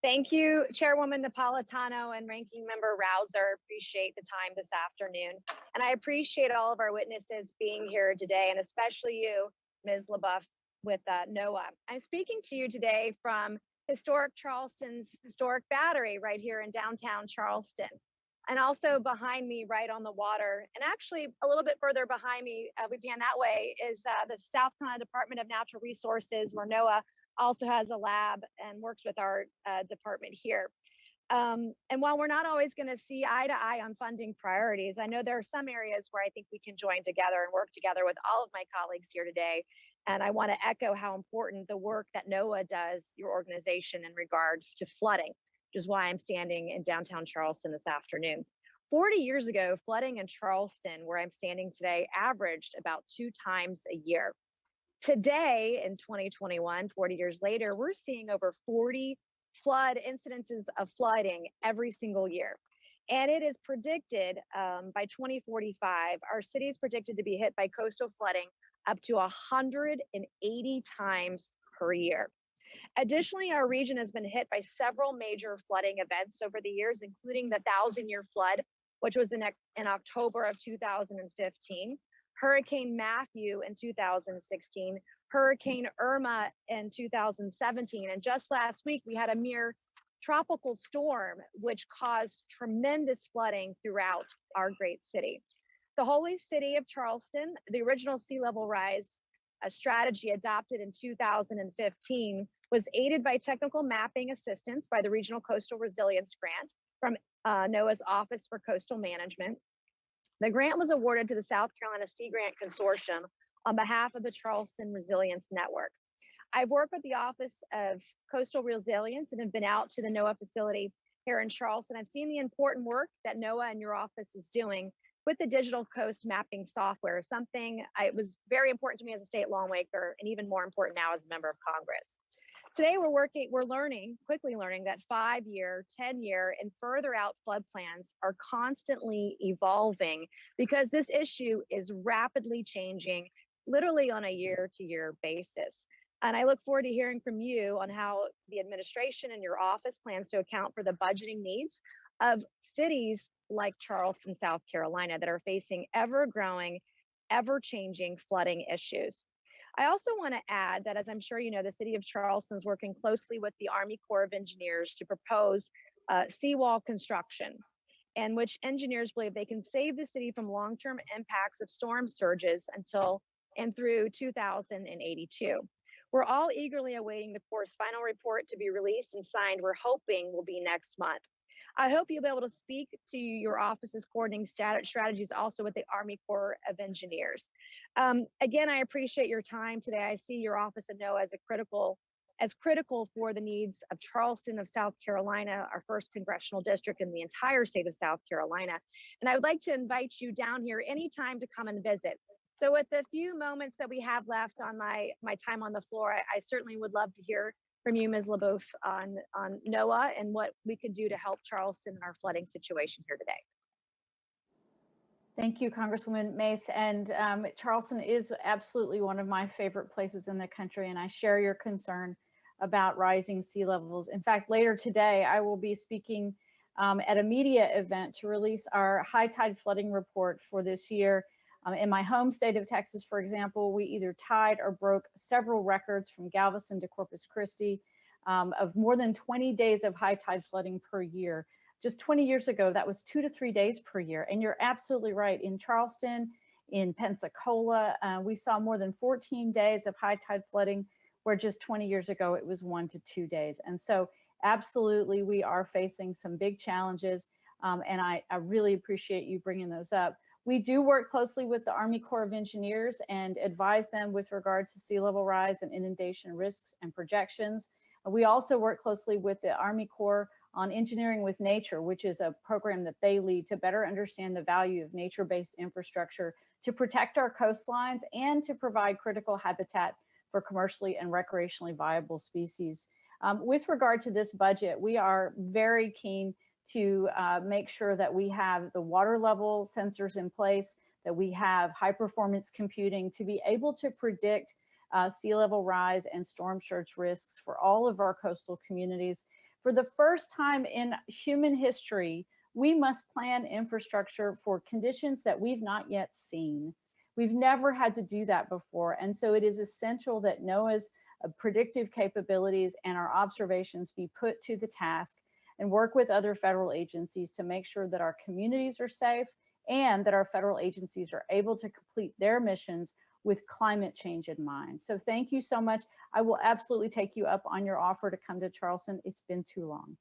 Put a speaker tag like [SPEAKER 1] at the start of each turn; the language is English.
[SPEAKER 1] Thank you, Chairwoman Napolitano and Ranking Member Rouser. Appreciate the time this afternoon. And I appreciate all of our witnesses being here today, and especially you, Ms. LaBeouf with NOAA. I'm speaking to you today from historic Charleston's historic battery right here in downtown Charleston. And also behind me, right on the water, and actually a little bit further behind me, we began that way, is the South Carolina Department of Natural Resources, where NOAA also has a lab and works with our department here. And while we're not always going to see eye to eye on funding priorities, I know there are some areas where I think we can join together and work together with all of my colleagues here today. And I want to echo how important the work that NOAA does, your organization, in regards to flooding, which is why I'm standing in downtown Charleston this afternoon. 40 years ago, flooding in Charleston, where I'm standing today, averaged about 2 times a year. Today, in 2021, 40 years later, we're seeing over 40 flood incidences of flooding every single year. And it is predicted by 2045, our city is predicted to be hit by coastal flooding up to 180 times per year. Additionally, our region has been hit by several major flooding events over the years, including the 1,000-year flood, which was in October of 2015. Hurricane Matthew in 2016, Hurricane Irma in 2017, and just last week we had a mere tropical storm which caused tremendous flooding throughout our great city. The holy city of Charleston, the original sea level rise, a strategy adopted in 2015, was aided by technical mapping assistance by the Regional Coastal Resilience Grant from NOAA's Office for Coastal Management. The grant was awarded to the South Carolina Sea Grant Consortium on behalf of the Charleston Resilience Network. I've worked with the Office of Coastal Resilience and have been out to the NOAA facility here in Charleston. I've seen the important work that NOAA and your office is doing with the digital coast mapping software, something it was very important to me as a state lawmaker, and even more important now as a member of Congress. Today we're quickly learning that 5-year, 10-year, and further out flood plans are constantly evolving because this issue is rapidly changing, literally on a year-to-year basis. And I look forward to hearing from you on how the administration and your office plans to account for the budgeting needs of cities like Charleston, South Carolina, that are facing ever-growing, ever-changing flooding issues. I also want to add that, as I'm sure you know, the city of Charleston is working closely with the Army Corps of Engineers to propose seawall construction, in which engineers believe they can save the city from long-term impacts of storm surges until and through 2082. We're all eagerly awaiting the Corps' final report to be released and signed. We're hoping will be next month. I hope you'll be able to speak to your office's coordinating strategies also with the Army Corps of Engineers. Again, I appreciate your time today. I see your office at NOAA as critical for the needs of Charleston, of South Carolina, our first congressional district in the entire state of South Carolina. And I would like to invite you down here anytime to come and visit. So with the few moments that we have left on my time on the floor, I certainly would love to hear from you, Ms. LaBeouf, on NOAA and what we could do to help Charleston in our flooding situation here today.
[SPEAKER 2] Thank you, Congresswoman Mace. And Charleston is absolutely one of my favorite places in the country, and I share your concern about rising sea levels. In fact, later today, I will be speaking at a media event to release our high tide flooding report for this year. In my home state of Texas, for example, we either tied or broke several records from Galveston to Corpus Christi of more than 20 days of high tide flooding per year. Just 20 years ago, that was 2 to 3 days per year. And you're absolutely right. In Charleston, in Pensacola, we saw more than 14 days of high tide flooding, where just 20 years ago, it was 1 to 2 days. And so absolutely, we are facing some big challenges. And I really appreciate you bringing those up. We do work closely with the Army Corps of Engineers and advise them with regard to sea level rise and inundation risks and projections. We also work closely with the Army Corps on Engineering with Nature, which is a program that they lead to better understand the value of nature-based infrastructure to protect our coastlines and to provide critical habitat for commercially and recreationally viable species. With regard to this budget, we are very keen to make sure that we have the water level sensors in place, that we have high performance computing to be able to predict sea level rise and storm surge risks for all of our coastal communities. For the first time in human history, we must plan infrastructure for conditions that we've not yet seen. We've never had to do that before. And so it is essential that NOAA's predictive capabilities and our observations be put to the task and work with other federal agencies to make sure that our communities are safe and that our federal agencies are able to complete their missions with climate change in mind. So thank you so much. I will absolutely take you up on your offer to come to Charleston. It's been too long.